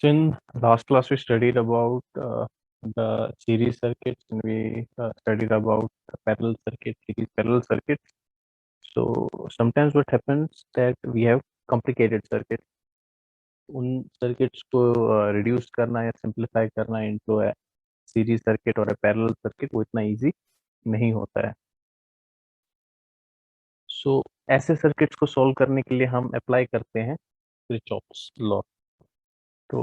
So in last class we studied about the series circuits and we studied about the parallel circuit, series parallel circuits. So sometimes what happens that we have complicated circuits. उन circuits को reduce करना या simplify करना into a series circuit और a parallel circuit वो इतना easy नहीं होता है. So ऐसे circuits को solve करने के लिए हम apply करते हैं Kirchhoff's law. तो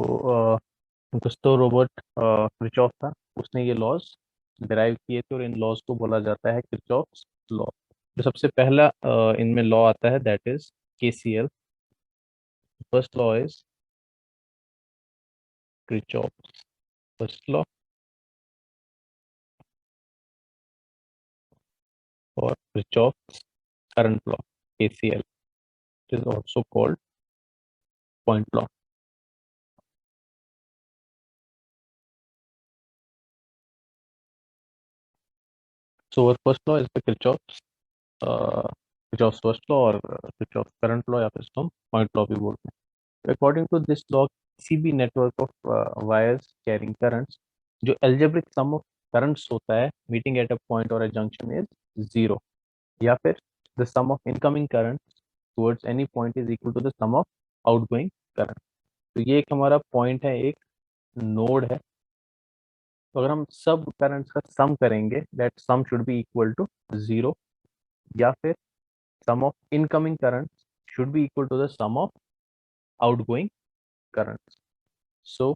गुस्टो रॉबर्ट किरचॉफ था, उसने ये लॉज डिराइव किए थे और इन लॉज को बोला जाता है किरचॉफ्स लॉ. जो सबसे पहला इनमें लॉ आता है that is KCL. First law is Kirchhoff's first law और Kirchhoff's current law KCL. It is also called point law. So our first law is the Kirchhoff's first law और Kirchhoff's current law या फिर इसको हम point law भी बोलते हैं. According to this law किसी भी network of wires carrying currents जो एल्जेब्रिक सम ऑफ करंट्स होता है मीटिंग एट अ पॉइंट और अ जंक्शन इज जीरो, या फिर the sum of incoming currents towards any point is equal to the sum of outgoing current. तो ये एक हमारा पॉइंट है, एक नोड है. तो अगर हम सब करंट्स का सम करेंगे that sum should be equal to zero, या फिर sum of incoming currents should be equal to the sum of outgoing currents. So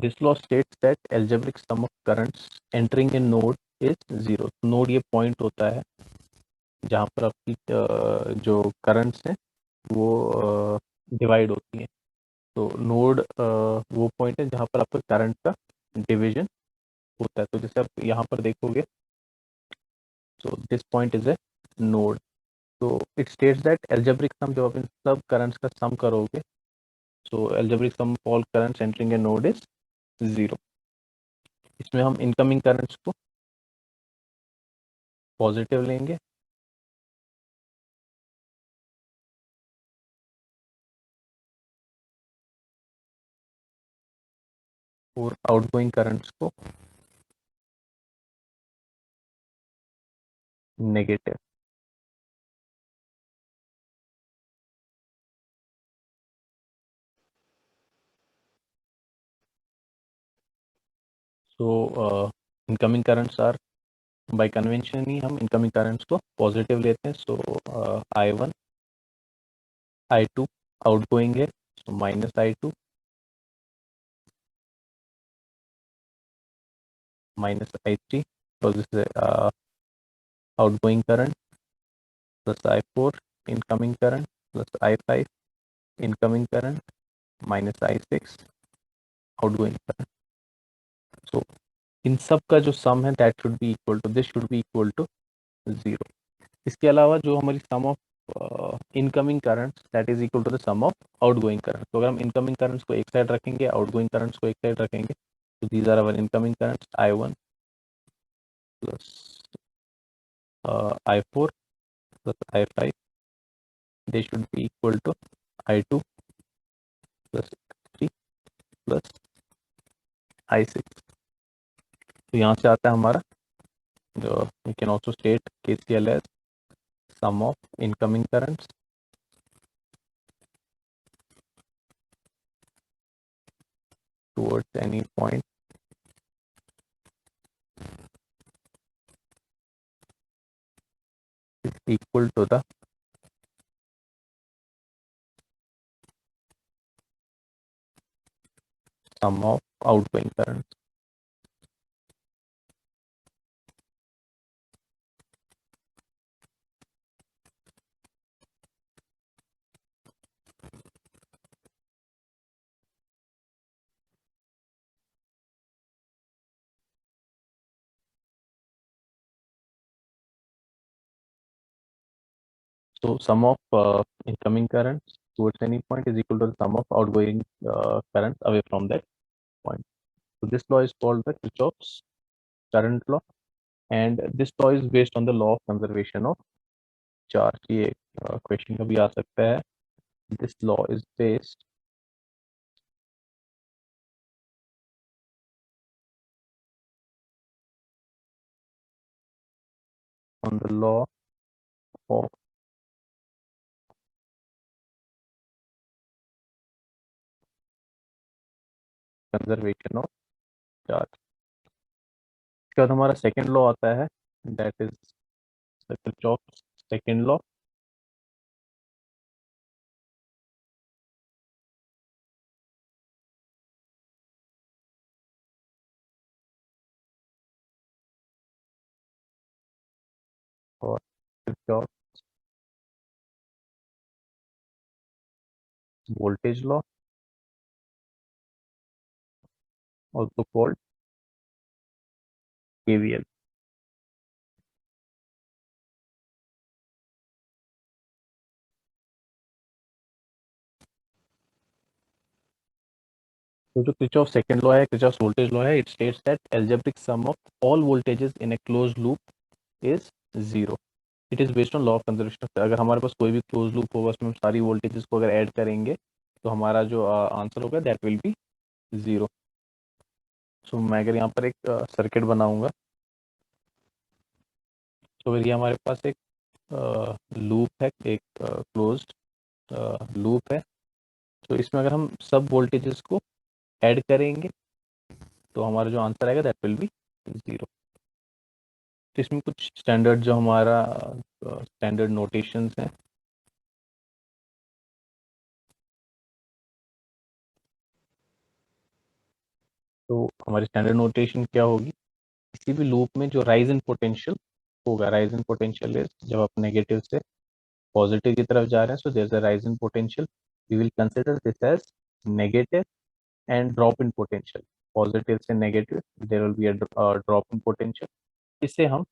this law states that algebraic sum of currents entering a node is zero. Node ये point होता है जहाँ पर आपकी जो currents हैं वो divide होती हैं. तो node वो point है जहाँ पर आपका current का division होता है. तो जैसे आप यहाँ पर देखोगे, so this point is a node. तो it states that algebraic sum जब आप इन सब currents का sum करोगे, so algebraic sum of all currents entering a node is zero. इसमें हम incoming currents को पॉजिटिव लेंगे और आउटगोइंग करंट्स को negative. So incoming currents are, by convention ही हम इनकमिंग करंट्स को पॉजिटिव लेते हैं. सो I1 I2 आउटगोइंग है, so minus I2 minus I3, so this is outgoing current, plus I4 incoming current, plus I5 incoming current, minus I6 outgoing current. So इन सब का जो सम है that should be equal to, this should be equal to zero. इसके अलावा जो हमारी sum of incoming currents that is equal to the sum of outgoing current. तो अगर हम इनकमिंग करंट्स को एक साइड रखेंगे, आउटगोइंग करंट्स को एक साइड रखेंगे, तो these are our incoming currents I1 plus I4 plus I5, they should be equal to I2 plus I3 plus I6. तो यहाँ से आता है हमारा जो we can also state KCL as sum of incoming currents towards any point is equal to the sum of outgoing currents. So sum of incoming currents towards any point is equal to the sum of outgoing currents away from that point. So this law is called the Kirchhoff's current law, and this law is based on the law of conservation of charge. ये question कभी आ सकता है. This law is based on the law of conservation of charge. इसके बाद हमारा second law आता है, that is the Kirchhoff's second law. और Kirchhoff voltage law, also called KVL. तो जो किरचॉफ सेकंड लॉ है, किरचॉफ वोल्टेज लॉ है, it states that algebraic sum of all voltages in a closed loop is zero. It is based on law of conservation. अगर हमारे पास कोई भी close loop होगा, उसमें हम सारी वोल्टेजेस को अगर ऐड करेंगे तो हमारा जो आंसर होगा दैट विल बी जीरो. सो मैं अगर यहाँ पर एक सर्किट बनाऊंगा, तो ये हमारे पास एक लूप है, एक क्लोज्ड लूप है. तो इसमें अगर हम सब वोल्टेजेस को ऐड करेंगे तो हमारा जो आंसर आएगा दैट विल बी जीरो. तो इसमें कुछ स्टैंडर्ड जो हमारा स्टैंडर्ड नोटेशंस हैं. तो हमारी स्टैंडर्ड नोटेशन क्या होगी, किसी भी लूप में जो राइज इन पोटेंशियल होगा, राइज इन पोटेंशियल इज जब आप नेगेटिव से पॉजिटिव की तरफ जा रहे हैं, so there is a rise in potential. We will consider this as negative and drop in potential. Positive से negative there will be a drop in potential. इसे हम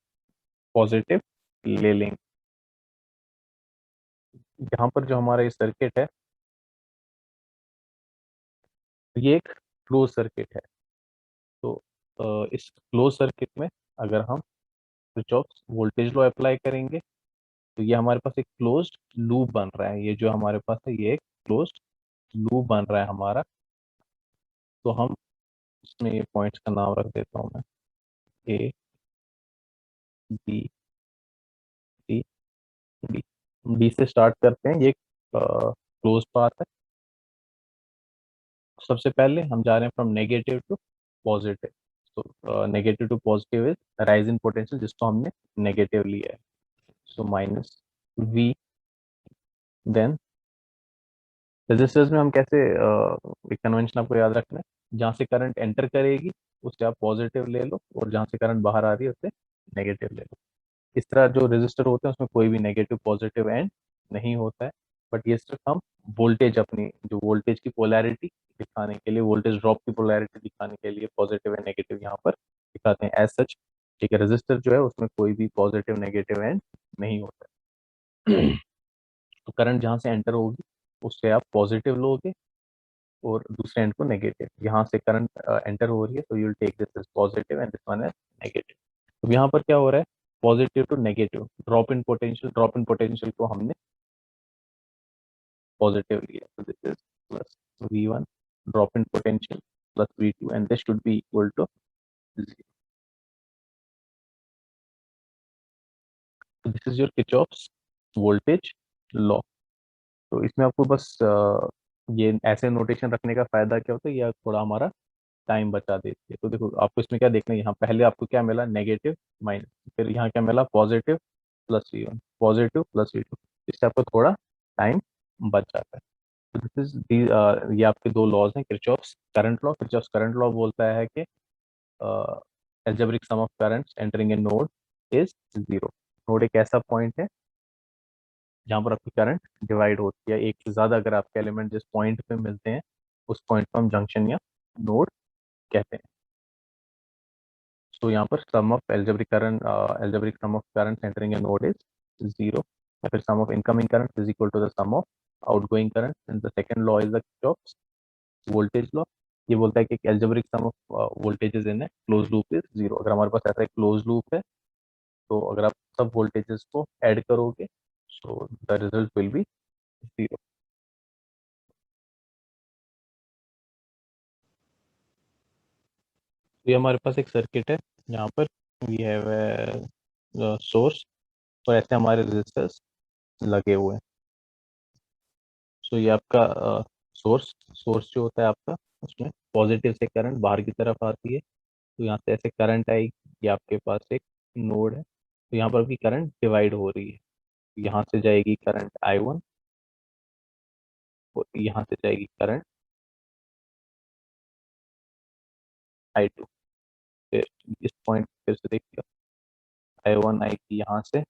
पॉजिटिव ले लेंगे. यहाँ पर जो हमारा ये सर्किट है, ये एक क्लोज सर्किट है. तो इस क्लोज सर्किट में अगर हम किरचॉफ वोल्टेज लॉ अप्लाई करेंगे तो ये हमारे पास एक क्लोज्ड लूप बन रहा है. ये जो हमारे पास है, ये एक क्लोज्ड लूप बन रहा है हमारा. तो हम इसमें ये पॉइंट्स का नाम रख देता हूँ मैं, A B C D. D से स्टार्ट करते हैं. ये क्लोज पाथ है. सबसे पहले हम जा रहे हैं फ्रॉम नेगेटिव टू पॉजिटिव. तो negative to positive is rise in potential, जिसको हमने नेगेटिव लिया है. So minus V. Then resistors में हम कैसे, एक कन्वेंशन आपको याद रखना है, जहाँ से करंट एंटर करेगी उससे आप पॉजिटिव ले लो, और जहाँ से करंट बाहर आ रही है उससे नेगेटिव ले लो. इस तरह जो रेजिस्टर होते हैं उसमें कोई भी नेगेटिव पॉजिटिव एंड नहीं होता है. बट ये सिर्फ हम वोल्टेज, अपनी जो वोल्टेज की पोलैरिटी दिखाने के लिए, वोल्टेज ड्रॉप की पोलैरिटी दिखाने के लिए पॉजिटिव एंड नेगेटिव यहाँ पर दिखाते हैं एज सच. ठीक है, रेजिस्टर जो है उसमें कोई भी पॉजिटिव नेगेटिव एंड नहीं होता है. तो करंट जहाँ से एंटर होगी उससे आप पॉजिटिव लोगे और दूसरे एंड को नेगेटिव. यहाँ से करंट एंटर हो रही है, तो you will take this as positive and this one as negative. तो यहाँ पर क्या हो रहा है, positive to negative drop in potential. Drop in potential को हमने पॉजिटिव लिया, तो this is plus V1 drop in potential plus V2 and this should be equal to 0. This is your Kirchhoff's voltage law. तो इसमें आपको बस ये ऐसे नोटेशन रखने का फायदा क्या होता है, ये थोड़ा हमारा टाइम बचा देती है. तो देखो आपको इसमें क्या देखना है, यहाँ पहले आपको क्या मिला, नेगेटिव माइनस, फिर यहाँ क्या मिला, positive plus V1, positive plus V2. इससे आपको थोड़ा टाइम बच जाता है. तो दिस इज ये आपके दो लॉज हैं, Kirchhoff's current law. Kirchhoff's current law बोलता है कि algebraic sum of currents entering a node is zero. Node एक ऐसा पॉइंट है जहाँ पर आपकी करंट डिवाइड होती है. एक से ज्यादा अगर आपके एलिमेंट जिस पॉइंट पे मिलते हैं, उस पॉइंट को हम जंक्शन या नोड कहते हैं. तो यहाँ पर sum of algebraic sum of current entering a node is zero. या फिर sum of incoming current is equal to the sum of outgoing current. And the second law is the Kirchhoff's voltage law. ये बोलता है कि algebraic sum of voltages in a close loop is zero. अगर हमारे पास ऐसा एक close loop है, तो अगर आप सब वोल्टेजेस को ऐड करोगे, so the result will be zero. तो ये हमारे पास एक सर्किट है, यहाँ पर वी हैव सोर्स और ऐसे हमारे रेजिस्टर्स लगे हुए हैं। सो ये आपका सोर्स सोर्स जो होता है आपका, उसमें पॉजिटिव से करंट बाहर की तरफ आती है, तो यहाँ से ऐसे करंट आएगी। ये आपके पास एक नोड है, तो यहाँ पर भी करंट डिवाइड हो रही है। यहाँ से जाएगी करंट I1 और यहाँ से जाएगी करंट I2। फिर इस पॉइंट फिर से देखिए, I1 आएगी यहाँ से,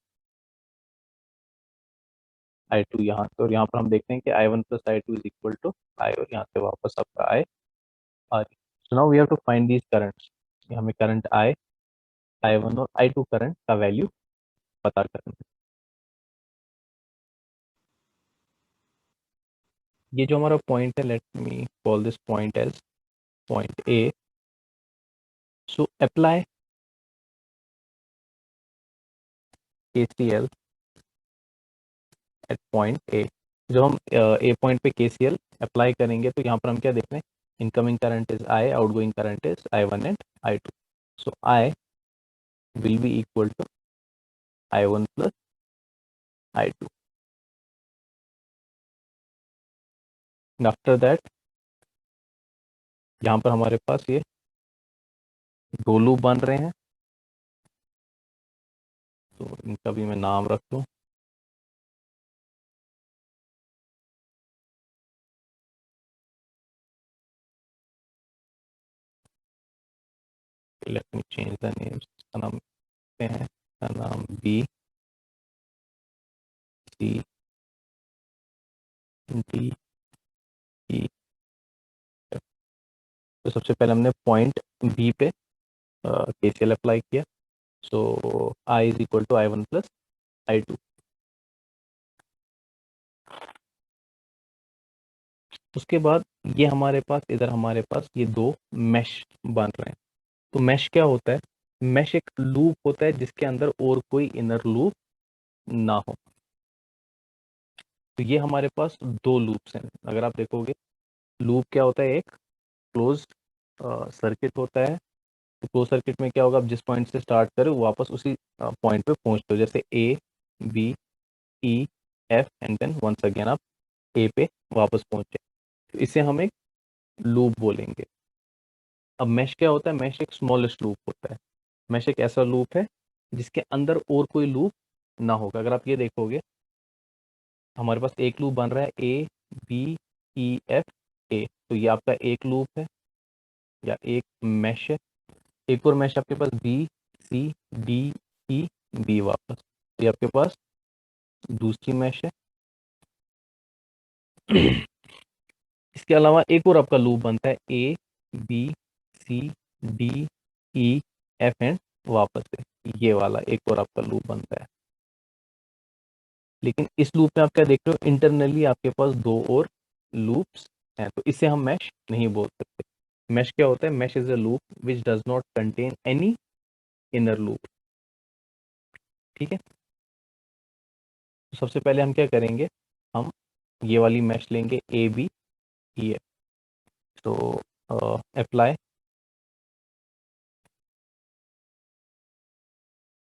I2 यहाँ से, और यहाँ पर हम देखते हैं कि I1 plus I2 is equal to I, और यहाँ से वापस आपका I आ रही। So now we have to find these currents. हमें करंट I1 और I2 करंट का वैल्यू पता करना है। ये जो हमारा पॉइंट है, let me call this point as point A। So apply KCL at point A। जब हम A पॉइंट पे KCL अप्लाई करेंगे तो यहाँ पर हम क्या देख रहे हैं, incoming current is I, outgoing current is I1 and I2। So I will be equal to I1 plus I2। After that यहाँ पर हमारे पास ये दो लूप बन रहे हैं, तो इनका भी मैं नाम रख दूँ। Let me change the names. इसका नाम रखते हैं, इसका नाम B C D E। तो सबसे पहले हमने पॉइंट B पे KCL अप्लाई किया। So I is equal to I1 plus I2। उसके बाद ये हमारे पास, इधर हमारे पास ये दो मैश बन रहे हैं। तो मैश क्या होता है, मैश एक लूप होता है जिसके अंदर और कोई इनर लूप ना हो। तो ये हमारे पास दो लूप्स हैं। अगर आप देखोगे, लूप क्या होता है, एक क्लोज सर्किट होता है। तो क्लोज सर्किट में क्या होगा, आप जिस पॉइंट से स्टार्ट करें वो वापस उसी पॉइंट पे पहुंचते हो, जैसे A B E F and then once again आप ए पे वापस पहुंचे। तो इसे हम एक लूप बोलेंगे। अब मैश क्या होता है, मैश एक स्मॉलेस्ट लूप होता है। मैश एक ऐसा लूप है जिसके अंदर और कोई लूप ना होगा। अगर आप ये देखोगे, हमारे पास एक लूप बन रहा है A B E F A। तो ये आपका एक लूप है या एक मैश है। एक और मैश आपके पास B C D E B वापस, तो ये आपके पास दूसरी मैश है। इसके अलावा एक और आपका लूप बनता है A B C D E F and वापस से ये वाला एक और आपका लूप बनता है। लेकिन इस लूप में आप क्या देख रहे हो, इंटरनली आपके पास दो और लूप्स हैं, तो इसे हम मैश नहीं बोल सकते। मैश क्या होता है, mesh is a loop which does not contain any inner loop. ठीक है, तो सबसे पहले हम क्या करेंगे, हम ये वाली मैश लेंगे ABEF। तो apply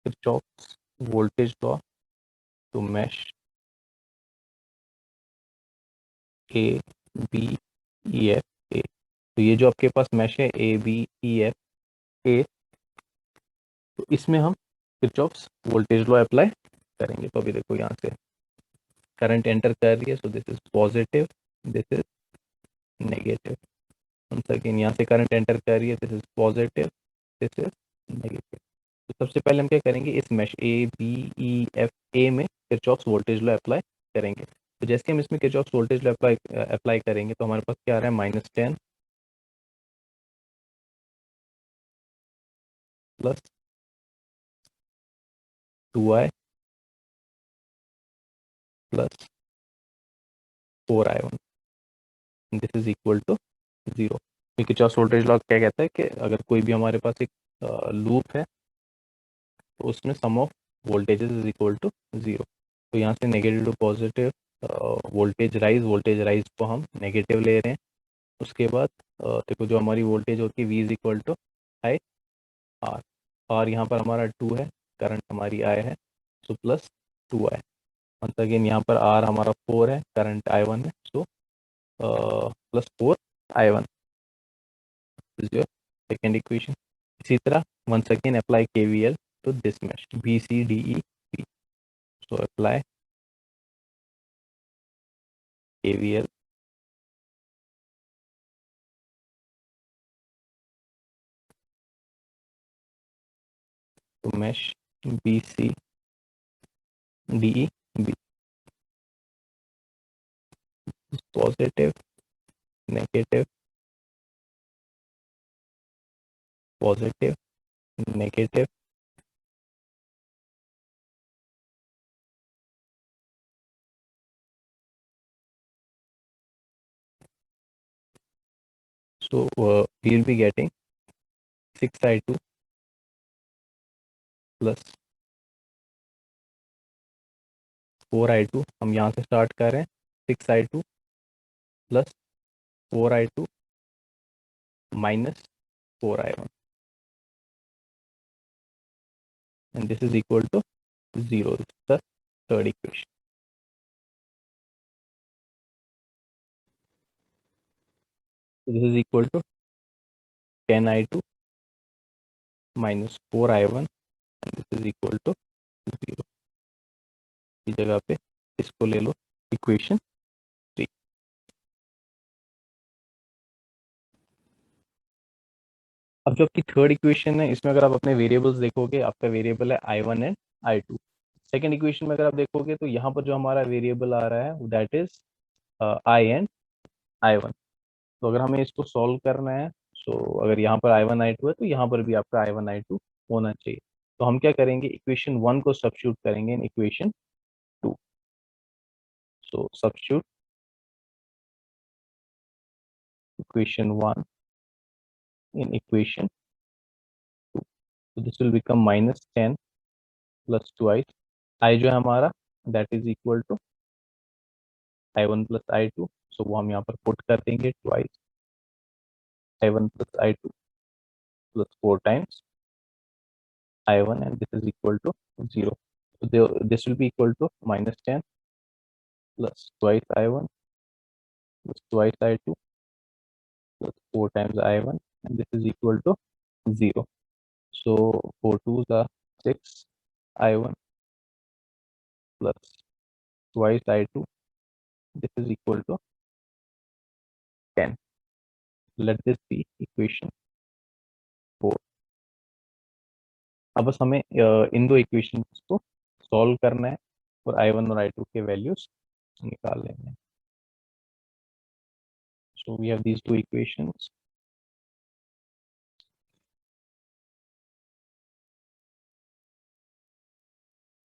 Kirchhoff's voltage law to mesh ABEF। तो ये जो आपके पास मैश है ABEF, तो इसमें हम किरचॉफ्स वोल्टेज लॉ अप्लाई करेंगे। तो अभी देखो, यहाँ से करंट एंटर कर रही है, so this is positive, this is negative. Once again यहाँ से करंट एंटर कर रही है, this is positive, this is negative. तो सबसे पहले हम क्या करेंगे, इस मैश ABEF में किरचॉफ्स वोल्टेज लॉ अप्लाई करेंगे। तो जैसे हम इसमें किरचॉफ्स वोल्टेज लॉ अप्लाई करेंगे, तो हमारे पास क्या आ रहा है, -10 plus 2I plus 4I1, this is equal to 0। Kirchhoff's voltage law क्या कहता है कि अगर कोई भी हमारे पास एक लूप है, तो उसमें sum of voltages is equal to 0। तो यहाँ से negative to positive, voltage rise को हम नेगेटिव ले रहे हैं। उसके बाद देखो, जो हमारी वोल्टेज होती है V is equal to I R, और यहाँ पर हमारा 2 है, करंट हमारी I है, सो प्लस 2i। मतलब अगेन यहाँ पर r हमारा 4 है, करंट i1 है, so plus 4i1 is your second equation. इसी तरह once again apply KVL to this mesh B C D E P. So apply KVL to mesh B C D E B. Positive, negative, positive, negative. So we'll be getting 6i2 plus 4i2। हम यहाँ से start कर रहे हैं, 6i2 plus 4i2 minus 4i1, and this is equal to 0. This is the third equation. So this is equal to 10i2 minus 4i1, and this is equal to 0. इस जगह पे इसको ले लो इक्वेशन 3। अब जो आपकी थर्ड इक्वेशन है, इसमें अगर आप अपने वेरिएबल्स देखोगे, आपका वेरिएबल है i1 and i2। Second equation में अगर आप देखोगे तो यहाँ पर जो हमारा वेरिएबल आ रहा है that is i and i1। तो अगर हमें इसको सॉल्व करना है, सो अगर यहाँ पर i1 i2 है तो यहाँ पर भी आपका i1 i2 होना चाहिए। तो हम क्या करेंगे, इक्वेशन 1 को सब्स्टिट्यूट करेंगे in equation 2। So substitute equation 1 in equation 2। so this will become minus 10 plus 2i। i जो है हमारा that is equal to i1 plus i2, सो वो हम यहाँ पर पुट कर देंगे twice i1 plus i2 plus 4 times i1, and this is equal to 0. So this will be equal to minus 10 plus twice i1 plus twice i2 plus 4 times i1, and this is equal to 0. So 4 2s are 6 i1 plus twice i2, this is equal to 10. Let this be equation 4. अब बस हमें इन दो equations को solve करना है और i1 और i2 के वैल्यूज निकाल लेने हैं। So we have these two equations.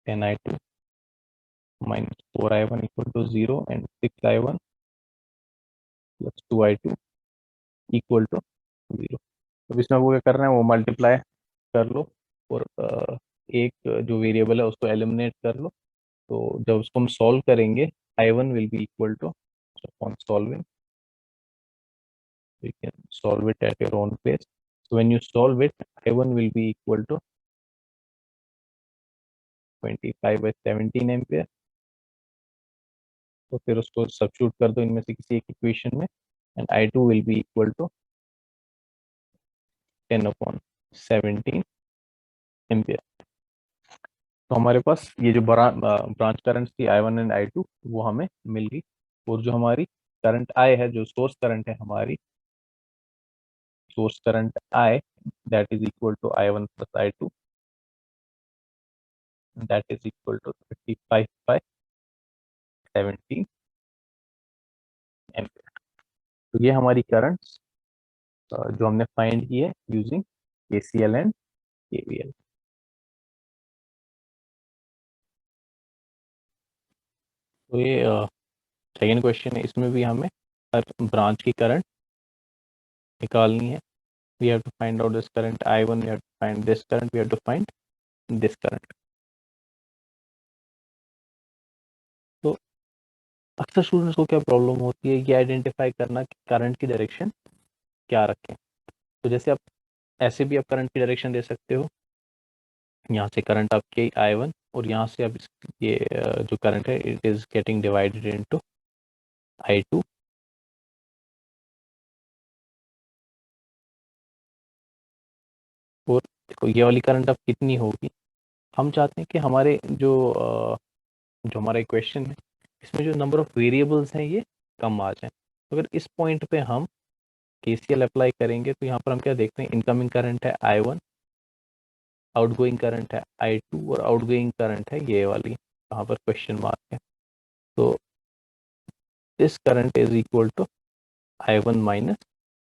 Then i2 minus 4i1 equal to 0 and 6i1 plus 2i2 equal to 0। अब इसमें आपको क्या करना है, वो मल्टीप्लाई कर लो और एक जो वेरिएबल है उसको एलिमिनेट कर लो। तो जब उसको हम सॉल्व करेंगे i1 will be equal to, so upon solving you can solve it at your own pace। so when you solve it i1 will be equal to 25 by 17 ampere. तो फिर उसको सब्स्टिट्यूट कर दो इनमें से किसी एक इक्वेशन में, and i2 will be equal to 10 upon 17 ampere. तो हमारे पास ये जो ब्रांच करंट थी i1 एंड i2 वो हमें मिल गई। और जो हमारी करंट i है, जो सोर्स करंट है हमारी, source current i that is equal to i1 plus i2, that is equal to 35 by 17 ampere. तो ये हमारी करंट्स जो हमने फाइंड की है यूजिंग KCL एंड KVL। तो ये सेकेंड क्वेश्चन है, इसमें भी हमें हर ब्रांच की करंट निकालनी है। We have to find out this current I1, we have to find this current, we have to find this current। तो अक्सर स्टूडेंट्स को क्या प्रॉब्लम होती है, ये आइडेंटिफाई करना कि करंट की डायरेक्शन क्या रखें। तो जैसे आप ऐसे भी आप करंट की डायरेक्शन दे सकते हो, यहाँ से करंट आपकी I1 और यहाँ से अब ये जो करंट है it is getting divided into I2 और देखो ये वाली करंट अब कितनी होगी। हम चाहते हैं कि हमारे जो हमारा इक्वेशन है इसमें जो नंबर ऑफ वेरिएबल्स हैं ये कम आ जाए। तो अगर इस पॉइंट पे हम KCL अप्लाई करेंगे तो यहाँ पर हम क्या देखते हैं, इनकमिंग करंट है I1, आउटगोइंग करंट है I2 और आउटगोइंग करंट है ये वाली, यहाँ पर क्वेश्चन मार्क है। तो this current is equal to I1 minus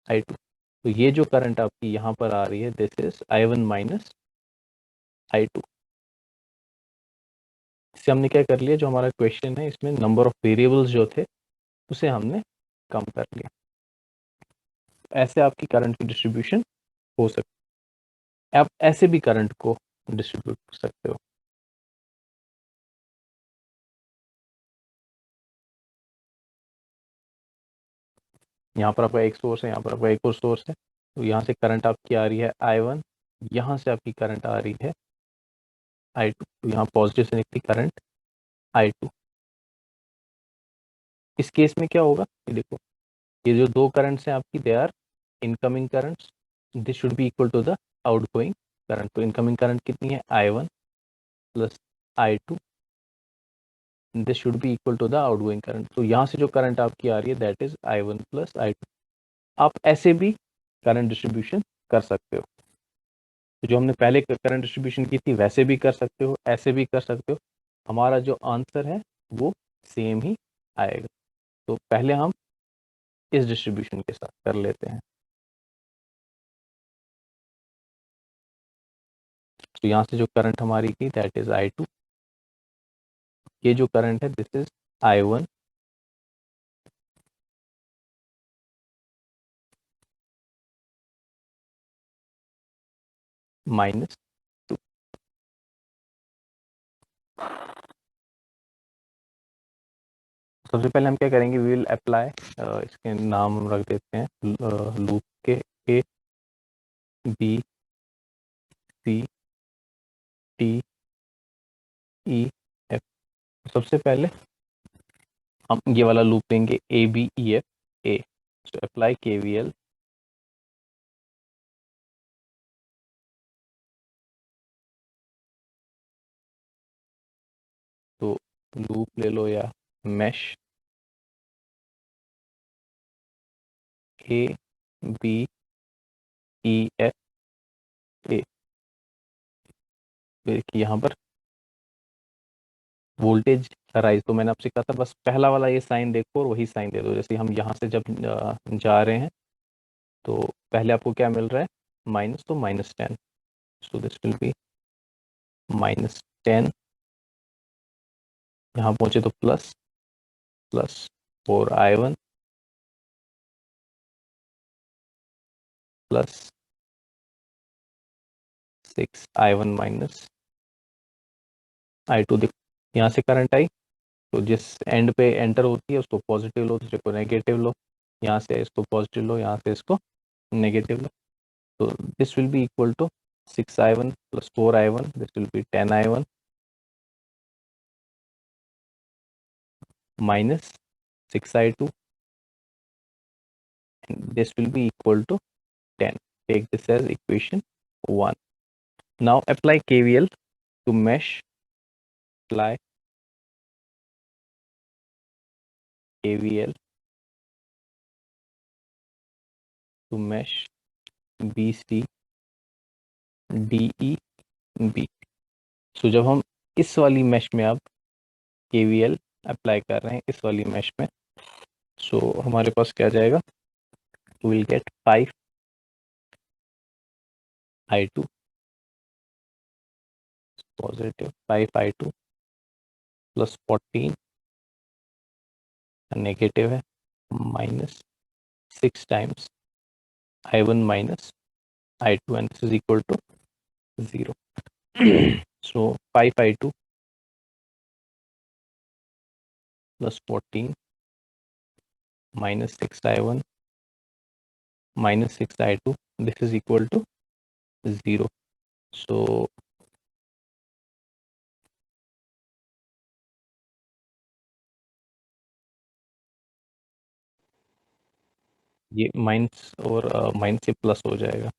I2। तो ये जो करंट आपकी यहाँ पर आ रही है this is I1 minus I2। इससे हमने क्या कर लिया, जो हमारा क्वेश्चन है इसमें नंबर ऑफ वेरिएबल्स जो थे उसे हमने कम कर लिया। ऐसे आपकी करंट की डिस्ट्रीब्यूशन हो सकती है। आप ऐसे भी करंट को डिस्ट्रीब्यूट कर सकते हो। यहाँ पर आपका एक सोर्स है, यहाँ पर आपका एक और सोर्स है। तो यहाँ से करंट आपकी आ रही है I1, यहाँ से आपकी करंट आ रही है I2। तो यहाँ पॉजिटिव से निकली करंट I2। इस केस में क्या होगा, ये देखो ये जो दो करंट्स हैं आपकी they are incoming currents, this should be equal to the outgoing current. तो इनकमिंग करंट कितनी है I1 plus I2, this should be equal to the outgoing current. तो यहाँ से जो करंट आपकी आ रही है that is I1 plus I2। आप ऐसे भी करंट डिस्ट्रीब्यूशन कर सकते हो। तो जो हमने पहले करंट डिस्ट्रीब्यूशन की थी वैसे भी कर सकते हो, ऐसे भी कर सकते हो। हमारा जो आंसर है वो सेम ही आएगा। तो पहले हम इस डिस्ट्रीब्यूशन के साथ कर लेते हैं। तो यहाँ से जो करंट हमारी थी दैट इज I2, ये जो करंट है दिस इज I1 माइनस 2। सबसे पहले हम क्या करेंगे, वी विल अप्लाई, इसके नाम हम रख देते हैं लूप के A B C D E F। सबसे पहले हम ये वाला लूप लेंगे ABEF। तो अप्लाई KVL। तो लूप ले लो या मैश ABEF A। देखिए यहाँ पर वोल्टेज राइज, तो मैंने आपसे कहा था बस पहला वाला ये साइन देखो और वही साइन दे दो। जैसे हम यहाँ से जब जा रहे हैं तो पहले आपको क्या मिल रहा है, माइनस, तो -10। सो दिस विल बी -10। यहाँ पहुंचे तो plus, plus 4I1 plus 6I1 minus I2। देखो यहाँ से करंट आई तो जिस एंड पे एंटर होती है उसको पॉजिटिव लो, दूसरे को नेगेटिव लो। यहाँ से इसको पॉजिटिव लो, यहाँ से इसको नेगेटिव लो। तो this will be equal to 6I1 plus 4I1, this will be 10I1 minus 6I2, and this will be equal to 10. Take this as equation 1. Now apply KVL to mesh. Apply KVL to mesh BC DE B। So जब हम इस वाली mesh में अब KVL apply कर रहे हैं इस वाली mesh में, so हमारे पास क्या जाएगा, we'll get 5I2 positive 5I2 plus 14 negative है minus 6 times I1 minus I2, and this is equal to 0. So 5I2 plus 14 minus 6I1 minus 6I2, this is equal to 0. So ये minus और minus से plus हो जाएगा.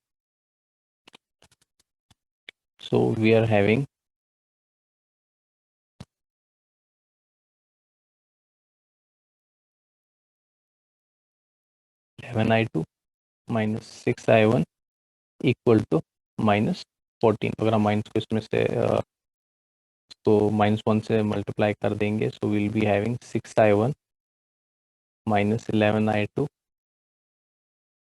So we are having 11i2 minus 6i1 equal to -14. अगर हम minus को इसमें से तो -1 से मल्टीप्लाई कर देंगे, so will be having 6i1 minus 11i2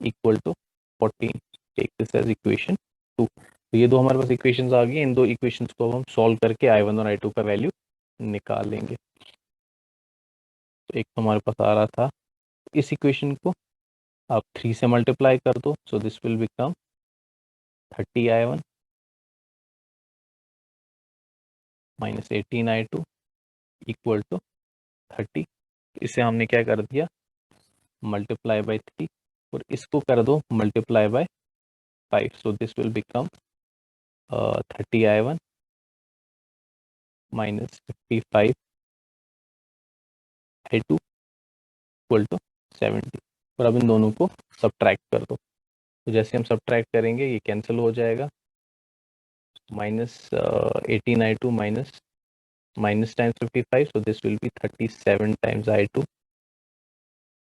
equal to 14. Take this as equation 2. तो ये दो हमारे पास इक्वेशंस आ गई. इन दो इक्वेशंस को हम सॉल्व करके i1 और i2 का वैल्यू निकाल लेंगे. तो एक तो हमारे पास आ रहा था, इस इक्वेशन को आप 3 से मल्टीप्लाई कर दो, so this will become 30i1 minus 18i2 equal to 30. इसे हमने क्या कर दिया, मल्टीप्लाई बाय 3, और इसको कर दो multiply by 5. So this will become 30i1 minus 55i2 equal to 70. और अब इन दोनों को सब्ट्रैक्ट कर दो. तो जैसे हम सब्ट्रैक्ट करेंगे ये कैंसिल हो जाएगा. -18i2 minus times 55, so this will be 37 times i2.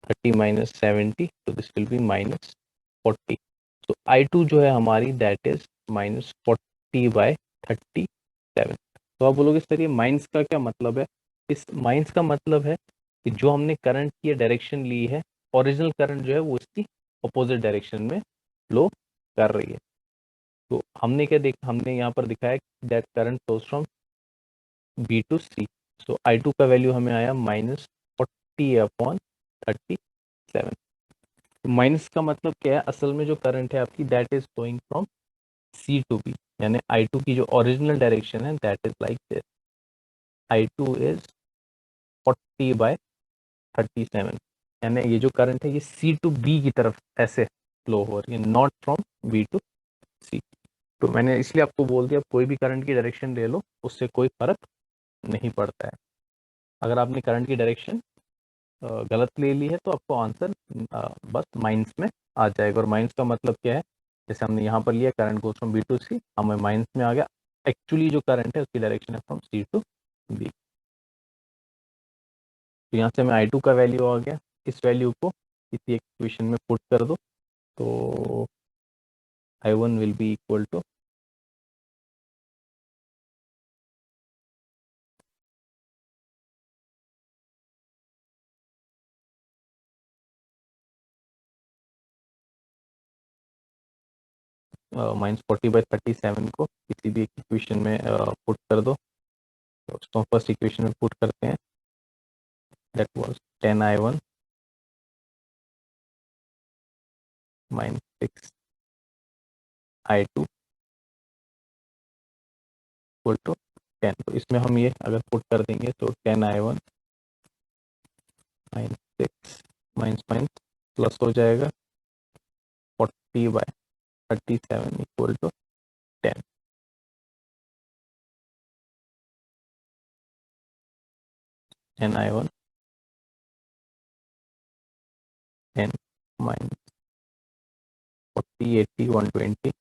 30 minus 70, so this will be -40. so i2 जो है हमारी that is -40/37. तो आप बोलोगे सर ये माइनस का क्या मतलब है. इस माइनस का मतलब है कि जो हमने करंट की डायरेक्शन ली है, ओरिजिनल करंट जो है वो इसकी अपोजिट डायरेक्शन में फ्लो कर रही है. तो हमने क्या देखा, हमने यहाँ पर दिखाया that current flows from B to C. So i2 का वैल्यू हमें आया -40/37. माइनस का मतलब क्या है, असल में जो करंट है आपकी that is going from C to B, यानी i2 की जो ओरिजिनल डायरेक्शन है that is like this. i2 is 40/37, यानी ये जो करंट है ये सी टू बी की तरफ ऐसे फ्लो हो रही है, नॉट फ्रॉम बी टू सी. तो मैंने इसलिए आपको बोल दिया कोई भी करंट की डायरेक्शन ले लो, उससे कोई फर्क नहीं पड़ता है. अगर आपने करंट की डायरेक्शन गलत ले ली है तो आपको आंसर बस माइनस में आ जाएगा. और माइनस का मतलब क्या है, जैसे हमने यहाँ पर लिया current goes from B to C, हमें माइनस में आ गया. एक्चुअली जो करंट है उसकी डायरेक्शन है फ्रॉम सी टू बी. तो यहाँ से हमें आई टू का वैल्यू आ गया. इस वैल्यू को किसी एक इक्वेशन में पुट कर दो, तो I1 will be equal to -40/37 को किसी भी एक इक्वेशन में पुट कर दो. तो उसको फर्स्ट इक्वेशन में पुट करते हैं, that was 10i1 -6i2 equal to 10. तो इसमें हम ये अगर पुट कर देंगे तो 10i1 -6 माइनस माइनस प्लस हो जाएगा 40/37 equal to 10. 10i1 10 minus 40 80 120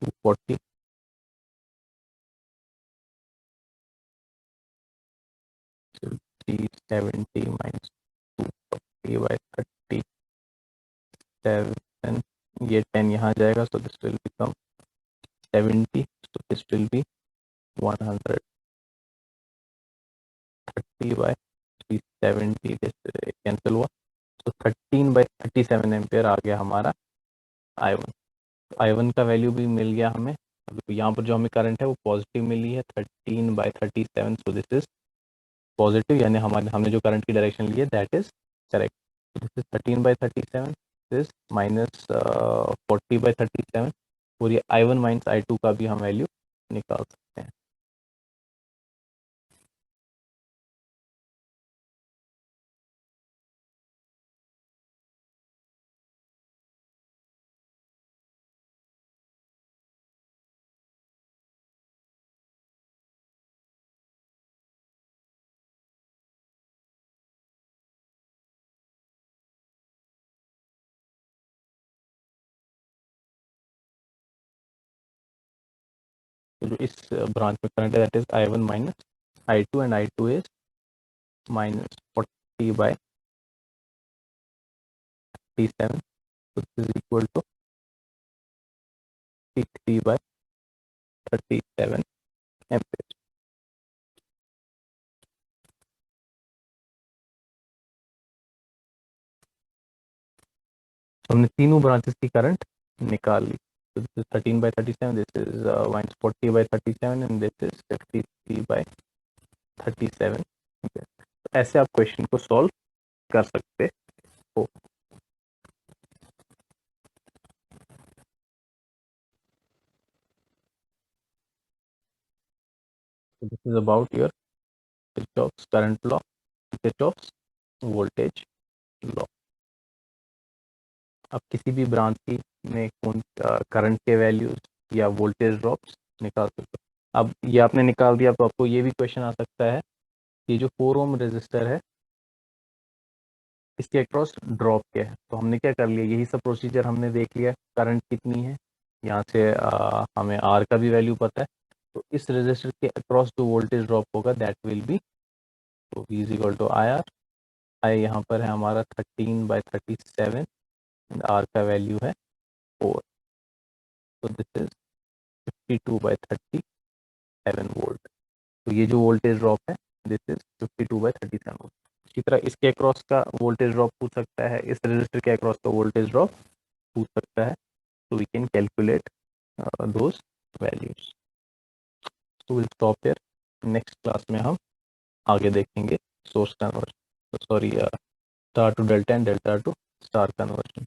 240 370 minus 240/37. ये 10 यहाँ जाएगा, so this will become 70, so this will be 130/370. this cancel हुआ, तो 13/37 एम्पेयर आ गया हमारा I1. I1 का वैल्यू भी मिल गया हमें. अब यहाँ पर जो हमें करंट है वो पॉजिटिव मिली है 13/37, सो दिस इज पॉजिटिव, यानी हमारे हमने जो करंट की डायरेक्शन ली है that is correct. This is 13/37, this -40/37, और ये I1 माइनस I2 का भी हम वैल्यू निकाल सकते हैं. तो जो इस ब्रांच में करंट है that is I1 minus I2 and I2 is minus 40 by 37, so this is equal to 53 by 37 ampere. हमने तीनों ब्रांचेस की करंट निकाल ली। So this is 13 by 37, this is minus 40 by 37 and this is 53 by 37 ampere. तो ऐसे आप question को solve कर सकते हो। So this is about your Kirchhoff's current law, Kirchhoff's voltage law। आप किसी भी ब्रांच की में कौन करंट के वैल्यूज या वोल्टेज ड्रॉप्स निकाल सकते हो। अब ये आपने निकाल दिया तो आपको ये भी क्वेश्चन आ सकता है कि जो 4 ओम रेजिस्टर है इसके अक्रॉस ड्रॉप क्या है। तो हमने क्या कर लिया, यही सब प्रोसीजर हमने देख लिया। करंट कितनी है, यहाँ से हमें आर का भी वैल्यू पता है, तो इस रेजिस्टर के अक्रॉस जो वोल्टेज ड्रॉप होगा दैट विल बी, तो V is equal to I R. I यहाँ पर है हमारा 13 by 37 एंड आर का वैल्यू है 4, तो दिस इज 52 by 37 वोल्ट। तो ये जो वोल्टेज ड्रॉप है दिस इज 52 by 37 वोल्ट। इसी तरह इसके अक्रॉस का वोल्टेज ड्रॉप पूछ सकता है, इस रेजिस्टर के अक्रॉस का वोल्टेज ड्रॉप पूछ सकता है, तो we can calculate those values. तो will stop here, next class में हम आगे देखेंगे source conversion, sorry star to delta and delta to star conversion.